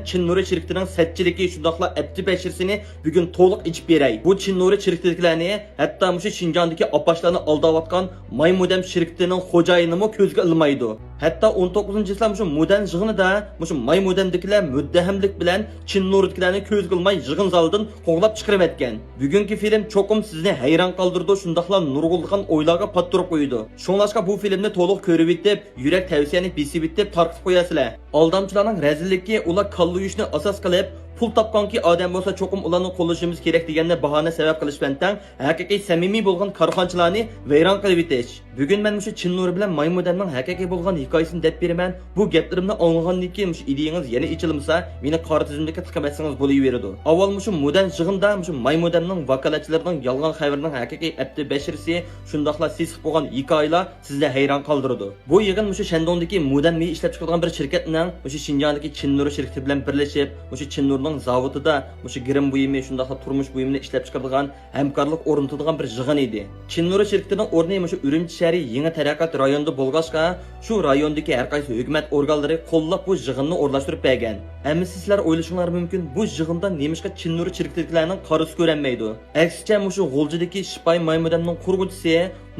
Çin Nuri çiriktining setçiligi shundoqla abdi bashirsini bugun to'liq ichib beray. Bu Çin Nuri çiriktiliklarni hatto mushu Xinjiangdagi opashlarni aldayotgan Maymudam çiriktining xo'jayinimi ko'zga ilmaydi. Hatto 19-yillar mushu Mudan yig'inida mushu Maymudamdagilar muddahamlik bilan Çin Nuridagilarni ko'zga ilmay yig'in zalidan qo'g'lab chiqarib etgan. Bugungi film cho'qim sizni hayron qoldirdi, shundoqla nurg'ulgan o'ylarga pattirib qo'ydi. Shunlashqa bu filmni to'liq ko'rib yetib, yurak tavsiyani besib yetib tarqitib qo'yasizlar. Aldamchilarning rezilligi ular kalluyishni asos qilib pul topganki odam bo'lsa cho'qim ularni qo'llashimiz kerak deganni bahona sabab qilish bilan tang haqiqiy samimiy bo'lgan korxonchilarni vayron qilib etish. Bugun men shu Chin Nuri bilan Maymudamning haqiqiy bo'lgan hikoyasini deb beraman. Bu gaplarimni anglagandan keyin shu ideyangiz yana ichilmasa, meni qora tizimlikka tiqamatsangiz bo'laveradi. Avval shu Mudan yig'inda shu Maymudamning vakolatchilarining yolg'on xabarning haqiqiy abdi bashirsi shundoqla sisiq bo'lgan hikoyalar sizni hayron qoldiradi. Bu yig'in shu Shandongdagi Mudan mi ishlab chiqargan bir shirkatning shu Xinjiangdagi Chin Nuri shirkati bilan birlashib, shu Chin Nurining zavodida shu girim buyumi shundoqla turmush buyumini ishlab chiqaradigan hamkorlik o'rnatadigan bir yig'in edi. Chin Nuri shirkatining o'rni shu Urumchi shahri yangi taraqqiyot rayonida bo'lg'achqa, shu rayondagi har qaysi hukumat organlari qo'llab bu yig'inni o'rlashtirib bergan. Endi sizlar o'ylashinglar mumkin, bu yig'inda nemishqa Chin Nuri shirkatliklarining qarisi ko'rinmaydi. Aksicha shu G'oljidagi Shipay Maymudamning qurg'uvchisi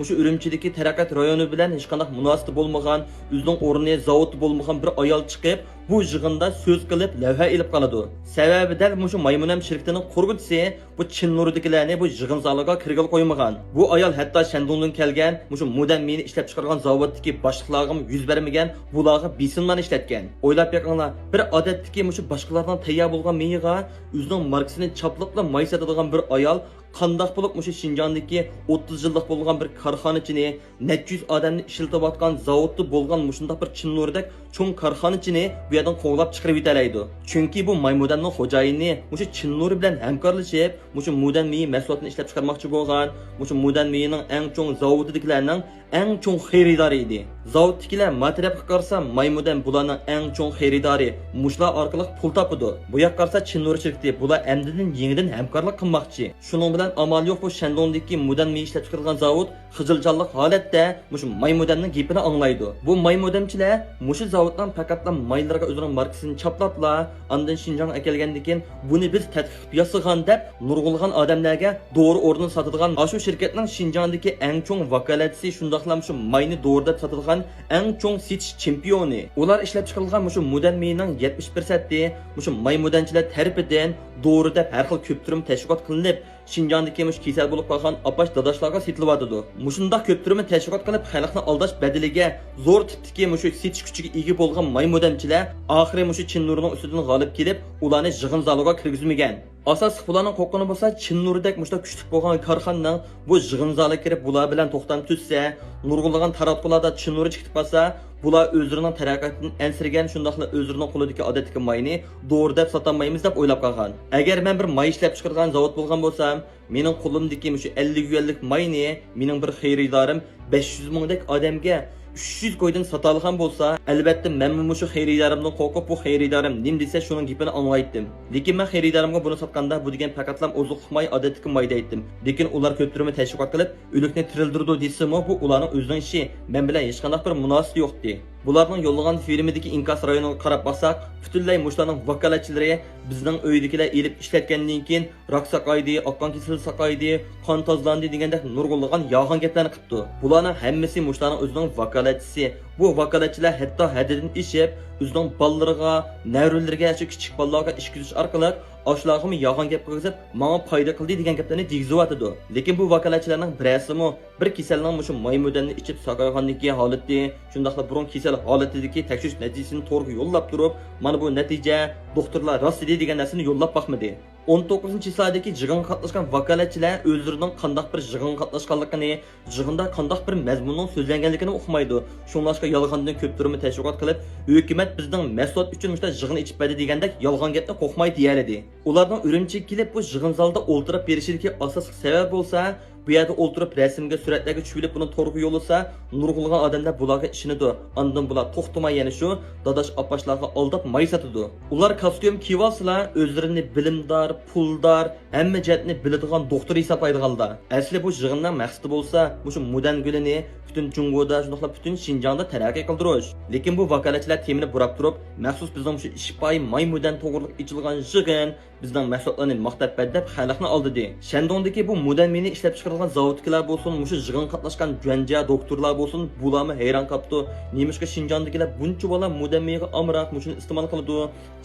shu Urumchidagi taraqqiyot rayoni bilan hech qanday munosabat bo'lmagan, o'zining o'rni zavod bo'lmagan bir ayol chiqib, bu yig'inda so'z qilib lavha ilib qoladi. Sababi dal shu Maymunam shirkatining qurg'uvchisi bu Chin Nuridagilarni bu yig'in zaliga kirgil qo'ymagan. Bu ayol hatto Shandongdan kelgan, shu Mudan meni ishlab chiqargan zavoddagi boshliqlarga yuz bermagan, bularga besimlarni ishlatgan. O'ylab beqinglar, bir odatdagi shu boshqalardan tayyor bo'lgan meyiga o'zining markasini chaplaqla may sotadigan bir ayol qandaq bo'lib shu Xinjiangdagi 30 yillik bo'lgan bir korxonachini, necha yuz odamni ishlatayotgan zavodda bo'lgan shunday bir Chin Nuridak cho'ng korxonachini bu yerdan qo'g'lab chiqarib yetalaydi. Chunki bu Maymudanning xo'jayini shu Chin Nuri bilan hamkorlashib, shu Mudan mi mahsulotini ishlab chiqarmoqchi bo'lgan, shu Mudan mining eng cho'ng zavodidagilarning eng cho'ng xaridori edi. Zavoddagilar matrabga qarasa Maymudan bularning eng cho'ng xaridori, mushlar orqali pul topadi. Bu yoqqa qarasa Chin Nuri shirkati bular amdidan yangidan hamkorlik qilmoqchi. Shuning bilan amal yo'q bu Shandongdagi Mudan mi ishlab chiqargan zavod xijiljonlik holatda shu Maymudamning gapini anglaydi. Bu Maymudamchilar shu zavoddan faqatla maylarga o'zining markasini chaplatla, andan Xinjiang akelgandan keyin buni biz tadqiq yasagan deb nurg'ulgan odamlarga to'g'ri o'rnini sotadigan shu shirkatning Xinjiangdagi eng cho'ng vakolatchisi shundoqlam shu mayni to'g'ri deb sotadigan eng cho'ng sitish chempioni. Ular ishlab chiqarilgan shu Mudan mining 70%ni shu Maymudanchilar tarafidan to'g'ri deb har xil ko'p turum tashviqot qilinib, Xinjiangdagi kasal bo'lib qolgan apash dadashlarga setilyotidi. Mushundaq ko'p turum tashviqot qilib, xalqni aldash badiliga zo'r tipdagi shu setish kuchiga ega bo'lgan Maymudamchilar oxiri shu Chin Nurining ustidan g'olib kelib, ularni yig'in zaliga kirgizmagan. Asosiy bularning qo'qqini bo'lsa, Chin Nuridek mushta kuchli bo'lgan korxonaning bu yig'in zaliga kirib, bular bilan to'xtam tutsa, nurg'ulg'an taraflarda Chin Nuri chiqib qolsa, bular o'zlarining taraqqiyotini ansirgan, shundaqla o'zlarining qo'lidagi odatdagi mayni to'g'ri deb sotamaymiz deb o'ylab qolgan. Agar men bir may ishlab chiqargan zavod bo'lgan bo'lsam, mening qo'limdagi shu 50 yuanlik mayni mening bir xaridorim 500 mingdek odamga 300 qo'ydan sotalgan bo'lsa, albatta men shu xaridorimdan qo'rqib bu xaridorim nim desa shuning gapini anglaydim. Lekin men xaridorimga buni sotganda bu degan faqatlam ozuq may odatdagi mayda aytdim. Lekin ular ko'ptirma tashviqot qilib, o'likni tirildirdi desimi bu ularning o'zining ishi. Men bilan hech qanday bir munosabat yo'qdi. Bularning yo'llagan filmidagi inkas rayoniga qarab baqsak, butunlay mushlarning vakolatchilari bizning uydagilar elib ishlatgandan keyin rak saqaydi, oqqan kesil saqaydi, qon tozlandi degandek nurg'ulg'an yog'an gaplarni qilibdi. Bularning hammasi mushlarning o'zining vakolatchisi. Bu vakolatchilar hatto haddidan ishib, o'zining ballariga, navrilariga, shu kichik bolalarga ish kuzish orqali oshlarga yog'an gap qilib, menga foyda qildi degan gaplarni degizyotidi. Lekin bu vakolatchilarning birasimi bir kasalning shu Maymudanni ichib saqayganligi holati, shundaqla burun kasal holatidagi tekshirish natijasini to'g'ri yo'llab turib, mana bu natija doktorlar rost edi degan narsani yo'llab baxmadi. 19-yildagi yig'inga qatnashgan vakolatchilar o'zlarining qanday bir yig'inga qatnashganligini, yig'inda qanday bir mazmunning so'zlanganligini o'qimaydi. Shunlashqa yolg'ondan ko'p turma tashviqot qilib, hukumat bizning mahsulot uchun mushta yig'in ichib berdi degandek yolg'on gapni qo'qmay deyaladi. Ularning Urumchiga kelib bu yig'in zalida o'ltirib berishidagi asosiy sabab bo'lsa, bu yerda o'ltirib rasmga suratlarga tushib buni to'g'ri yo'lasa nurg'ulg'an odamlar bularga ishinadi. Andan bular to'xtamay yana shu dadash apashlarga aldab may sotadi. Ular kostyum kiyib olsalar o'zlarini bilimdor, puldor, hamma jihatni biladigan doktor hisoblaydiganlar. Asli bu yig'inning maqsadi bo'lsa, shu modern gulini bütün Cungo'da, shundoqla bütün Şinjan'da taraqqiy qildirish. Lekin bu vakolatchilar temini burab turib, maxsus bizning shu ishpay maymudan to'g'riliq ichilgan yig'in bizning mahsulotlarni maqtab deb xalqni oldi. Shandongdagi bu modern meni ishlab chiqarilgan zavodlar bo'lsin, shu yig'in qatnashgan janja doktorlar bo'lsin, bularni hayron qolibdi. Nemishqa Şinjandagilar buncha bola modern meni amroq mushuni iste'mol qiladi.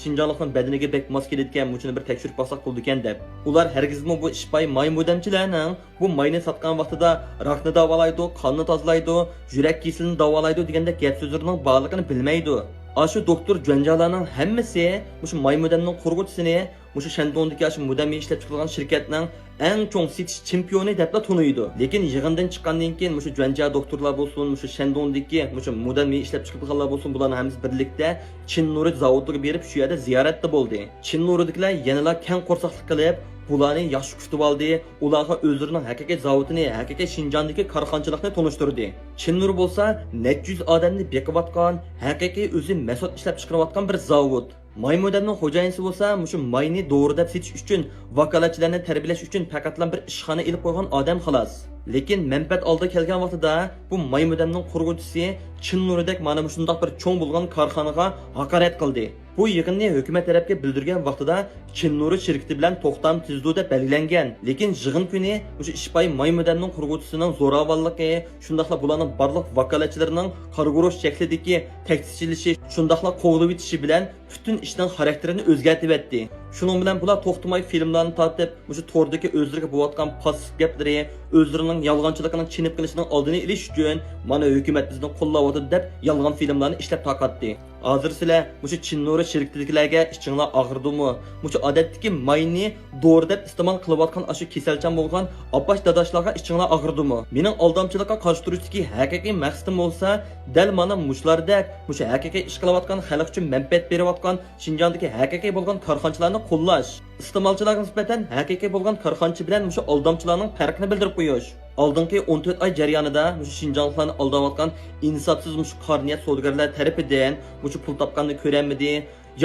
Şinjanlikning badaniga bek mos keladigan mushuni bir tekshirib boqsak bo'ldi ekan deb. Ular hargizmi bu ishpay maymudamchilarning bu mayni sotgan vaqtida rakni davolaydi, qonni tozalaydi, yurak kasalini davolaydi degandek gap so'zlarining borligini bilmaydi. Ashu doktor janjalarning hammasi mushu maymudamning qurg'uvchisini mushu Shandongdagi ashu mudamni ishlab chiqargan shirkatning eng chong setish chempioni deb taniydi. Lekin yig'indan chiqqandan keyin mushu janja doktorlar bo'lsin, mushu Shandongdagi mushu mudamni ishlab chiqarganlar bo'lsin, bularning hammasi birlikda Chinnuri zavodiga berib shu yerda ziyoratda bo'ldi. Chinnuridagilar yanala keng qo'rsoqlik qilib bularni yaxshi kutib oldi, ularga o'zlarining haqiqiy zavodini, haqiqiy Şinjandagi korxonchilikni tanishtirdi. Chinnur bo'lsa, necha yuz odamni beqivatgan, haqiqiy o'zi mahsulot ishlab chiqarayotgan bir zavod. Maymudanning xo'jayinisi bo'lsa, mushu mayni to'g'ridab setish uchun, vakolatchilarni tarbiyalash uchun faqatlan bir ishxona ilib qo'ygan odam xolos. Lekin manfaat oldi kelgan vaqtida bu maymudanning qurg'uvchisi Chinnuridek mana shundoq bir cho'ng bo'lgan korxonaga haqorat qildi. Bu yig'inni hukumat tarafga bildirgan vaqtida Chinnuri shirkati bilan to'xtam tuzdi deb belgilangan. Lekin yig'in kuni o'sha ishpay maymudanning qurg'uvchisining zo'ravonligi, shundaqla bularning barliq vakolatchilarining qarg'urish shaklidagi taksirchilishi, shundaqla qo'g'lib etishi bilan butun ishning xarakterini o'zgartirib etdi. Shuning bilan bular to'xtamay filmlarni tortib, o'sha to'rdagi o'zlariga bo'layotgan passiv gaplari, o'zlarining yolg'onchiligini chinib qilishining oldini olish uchun mana hukumat bizni qo'llayapti deb yolg'on filmlarni ishlab taqatdi. Hozir sizlar mushu Chinnuri shirkatidagilarga ichinglar og'irdimi? Mushu odatdagi mayni doğru deb iste'mol qilayotgan ashu kasalchan bo'lgan opash dadashlarga ichinglar og'irdimi? Mening aldamchilikqa qarshi turishdagi haqiqiy maqsadim bo'lsa, dal mana mushlardek, mushu haqiqiy ish qilayotgan xalq uchun manfaat berayotgan Şinjandagi haqiqiy bo'lgan korxonchilarni qo'llash. Iste'molchilarga nisbatan haqiqiy bo'lgan korxonchi bilan mushu aldamchilarning farqini bildirib qo'yish. Oldingi 14 oy jarayonida mushu Şinjanliklarni aldayotgan insofsiz mushu qarniyat savdogarlar tarafidan mushu pul topganni ko'rolmadi,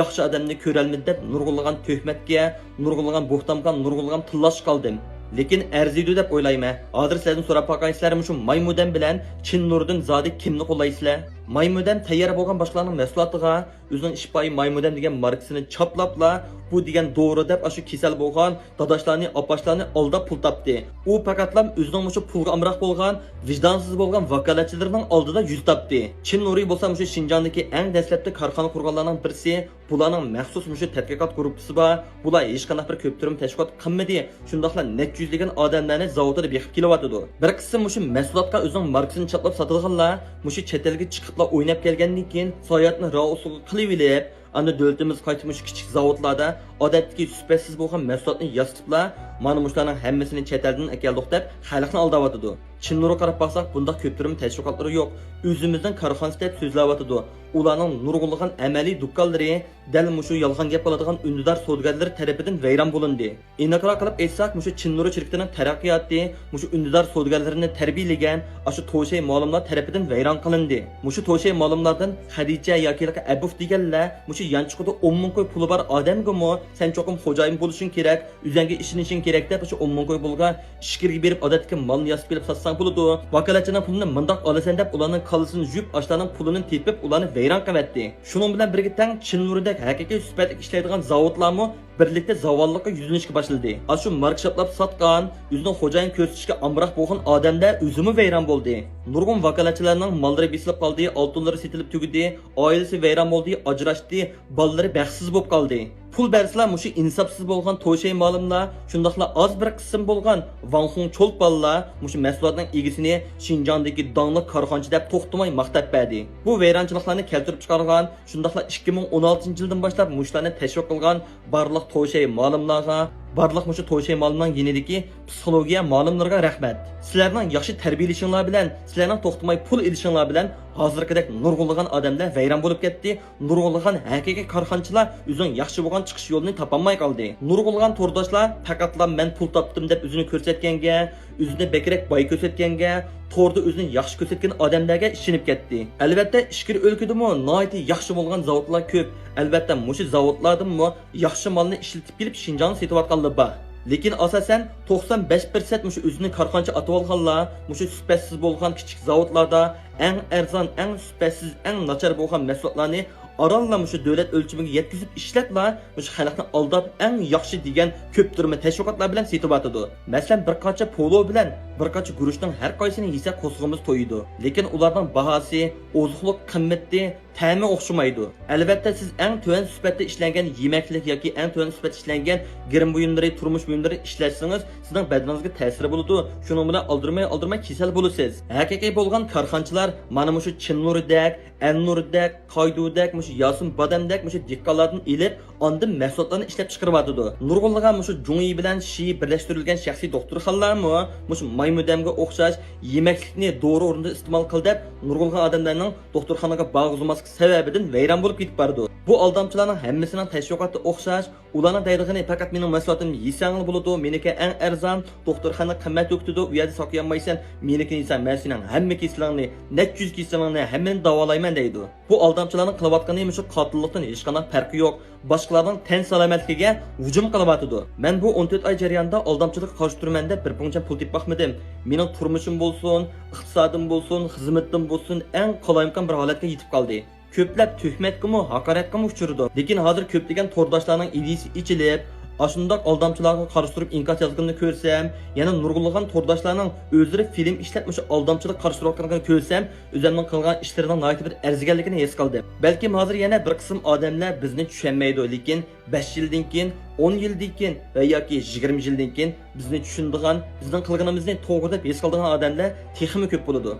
yaxshi odamni ko'rolmadi deb nurg'ulg'an tuhmatga, nurg'ulg'an bo'xtamga, nurg'ulg'an tillash qoldim. Lekin arziydi deb o'ylayman. Hozir sizlardan so'rab boqaysizlar, mushu maymudan bilan Chinnuridan zodi kimni qo'llaysizlar? Maymudan tayyor bo'lgan boshqalarning mahsulotiga o'zining ishpay maymudan degan markasini choplabla bu degan to'g'ri deb ashu kasal bo'lgan dadashlarni, opashlarni aldab pul topdi. U faqatlam o'zining mushu pulga amroq bo'lgan, vijdonsiz bo'lgan vakolatchilarning oldida yuz topdi. Chinnuri bo'lsa mushu Şinjandagi eng dastlabki korxona qurganlarning birisi, bularning maxsus mushu tadqiqot guruhi bor. Bular hech qanday bir ko'ptirim tashkilot qilmadi. Shundaqla net yuzlagan odamlarni zavodida beqib kelyapti. Bir qism mushu mahsulotga o'zining markasini choplab sotadiganlar mushu chet elga chiqib o'ynab kelgandan keyin soyatni rausuga qilib olib, ana davlatimiz qaytmış kichik zavodlarda odatdagi sifatsiz bo'lgan mahsulotni yasitiblar, mana mushlarning hammasini chet eldan akeldik deb xalqni aldayotdi. Chinnuri qarab baxsak, bunda ko'ptirim tashviqotlari yo'q. O'zimizning korxonasi deb so'zlayotdi. Ularning nurg'ulg'an amaliy do'konlari dal mushu yolg'on gap qiladigan undidor savdogarlar tarafidan vayron bo'lindi. Aniqroq qilib aytsak, mushu Chinnuri shirkatining taraqqiyoti mushu undidor savdogarlarini tarbiyalagan ashu To'shay ma'lumlar tarafidan vayron qilindi. Mushu To'shay ma'lumlardan Xadicha yoki Abuf deganlar mushu yanchiqida 10 ming qo'y puli bor odamga sen cho'qim xo'jayin bo'lishing kerak, o'zingga ishonishing kerak deb shu 10 ming qo'y bo'lgan ishkirga berib odatga molni yasib kelib satsang bo'ladi. Vakolatchining pulini mundoq olasan deb ularning qalısini yub, ashlarning pulini tepib ularni vayron qilibdi. Shuning bilan birga tang Chinnuridak haqiqiy sifatli ishlaydigan zavodlarmi birlikda zavollikqa yuzlanishga boshladi. Ashu markshaplab sotgan, o'zining xo'jayin ko'rsatishga amroq bo'lgan odamlar o'zimi vayron bo'ldi. Nurg'un vakolatchilarning mollari besilib qoldi, oltinlari setilib tugidi, oilasi vayron bo'ldi, ajrashdi, bolalari baxtsiz bo'lib qoldi. Pul bersizlar mushu insofsiz bo'lgan To'shay ma'lumlar, shundaqla oz bir qism bo'lgan Vanxung Cholp bolalar mushu mahsulotning egisini Şinjandagi dongli korxonchi deb to'xtamay maqtab berdi. Bu vayronchiliklarni keltirib chiqargan, shundaqla 2016-yildan boshlab mushlarni tashviq qilgan barliq To'shay ma'lumlarga, barliq mushu To'shay ma'lumlarning yenidagi psixologiya ma'lumlarga rahmat. Sizlarning yaxshi tarbiyalashinglar bilan, sizlarning to'xtamay pul ilishinglar bilan hozirgidek nurg'ulg'an odamlar vayron bo'lib ketdi. Nurg'ulg'an haqiqiy korxonchilar o'zining yaxshi bo'lgan chiqish yo'lini topolmay qoldi. Nurg'ulg'an to'rdoshlar faqatla men pul topdim deb o'zini ko'rsatganga, o'zini bekrek boy ko'rsatganga, to'rda o'zini yaxshi ko'rsatgan odamlarga ishinib ketdi. Albatta, ishkir o'lkadimi nihoyat yaxshi bo'lgan zavodlar ko'p. Albatta, mushu zavodlardimi yaxshi molni ishlatib kelib Shinjongni setayotganlar bor. Lekin asosan 95% mushu o'zini korxoncha atib olganlar, mushu sifatsiz bo'lgan kichik zavodlarda eng arzon, eng sifatsiz, eng nachar bo'lgan mahsulotlarni oralla mushu davlat o'lchamiga yetkazib ishlatlar, mushu xalqni aldab eng yaxshi degan ko'p turma tashviqotlar bilan setayotdi. Masalan, bir qancha polo bilan bir qancha guruchning har qaysini yesa qo'zg'imiz to'yidi. Lekin ularning bahosi, oziqlik qimmati ta'mi o'xshamaydi. Albatta, siz eng tuvan sifatda ishlangan yemaklik yoki eng tuvan sifatda ishlangan girim buyumlari, turmush buyumlari ishlatsangiz, sizning badaningizga ta'sir bo'ladi. Shuning bilan aldirmay kasal bo'lasiz. Haqiqiy bo'lgan korxonchilar mana mushu Chinnurdek, Annurdek, Qoydudek, mushu Yosin Badamdek mushu dehqonlardan elib, ondan mahsulotlarni ishlab chiqaryapti. Nurg'unlagan mushu Jungi bilan Shi birlashtirilgan shaxsiy doktorxonalarmi mushu maymudamga o'xshash yemaklikni to'g'ri o'rinda iste'mol qil deb nurg'unlagan odamlarning doktorxonaga bag'izlamaslik sababidan vayron bo'lib ketib bordi. Bu aldamchilarning hammasining tashviqoti o'xshash, ularning daydig'ini faqat mening mahsulotim yesanglar bo'ladi, meniki eng arzon, doktorxona qimmat o'qitadi, u yerda saqlayanmaysan, meniki yesan, men sening hamma kasallarni, net yuz kasallarni hammani davolayman deydi. Bu aldamchilarning qilayotgani mushu qotillikdan hech qanday farqi yo'q. Boshqalarning tan salomatligiga hujum qilyapti. Men bu 14 oy jarayonida aldamchilikqa qarshi turman deb bir buncha pul tepib baxmadim. Mening turmushim bo'lsin, iqtisodim bo'lsin, xizmatim bo'lsin, eng qolayimkan bir holatga yetib qoldi. Ko'plab tuhmatga, haqoratga uchirdi. Lekin hozir ko'plagan to'rdoshlarning idisi ichilib, ashundoq aldamchilarga qarshi turib inkos yozganini ko'rsam, yana nurg'unlagan to'rdoshlarning o'zlari film ishlatmish aldamchilik qarshi turayotganini ko'rsam, o'zimning qilgan ishlarining nihoyat bir arziganligini his qildim. Balki hozir yana bir qism odamlar bizni tushunmaydi, lekin 5 yildan keyin, 10 yildan keyin va yoki 20 yildan keyin bizni tushundigan, bizning qilganimizni to'g'ri deb his qiladigan odamlar texmi ko'p bo'ladi.